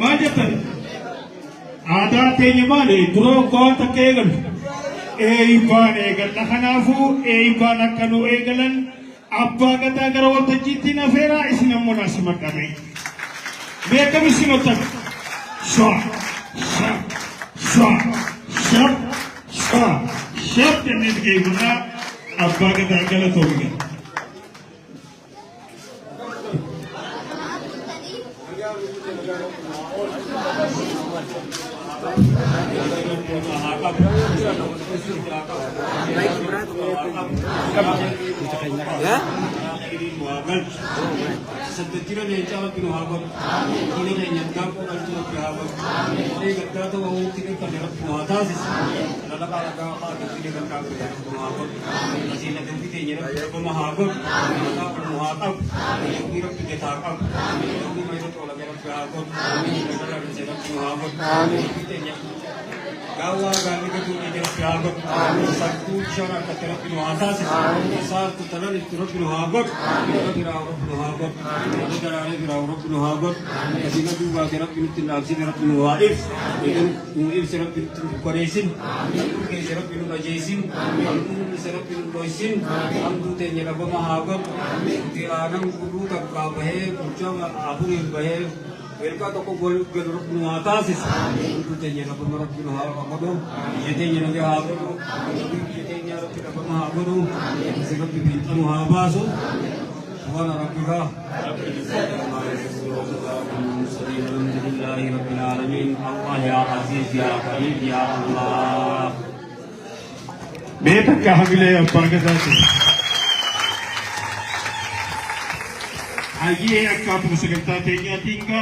Maajatan aadaa teenya maali duroo waan takka eegalu eebbaan eegalla kanaafuu eebbaan akka nu eegalan abbaa gadaa gara waltajjiitti nafeeraa isin ammoo naasi maqame beekam isin otan shap jennee eegunnaa abbaa gadaa galatoomi. Ya? Sebenarnya dia cakap kena habaq, ini dia nyata pun ada cakap kena habaq. Ini kata tu orang tidak kerja kena atas, lalu kalau ada tidak kerja kena habaq. Masih nak kita nyata kena habaq, kita kena habaq, kita kerja takap, kita mahu tu orang kena habaq, kita kerja kena habaq, kita nyata. Gawa gani itu dia habaq, satu cara kata kena atas, satu tanah itu kena habaq, kita kena habaq. Ada cara kita orang kena habaq, kita juga kena kena nafsi kena kena waif, itu waif kena kena koresin, kita kena kena najisin, kita kena kena loisin, kita tanya apa mahabaq, kita orang guru tak kahweh, kerja abu yang bahaya. Mereka toko gol geruk nuatas is, itu tanya apa mereka kena habaq apa dong, itu tanya nanti habaq, itu tanya apa mahabaq dong, sekarang kita nuhabaq so. Subhana rabbika alhamdulillahi rabbil alamin. Allah ya aziz ya karim ya Allah. Beta kahamile abbaa gadaa ayye akka sagantaa teenyaatiin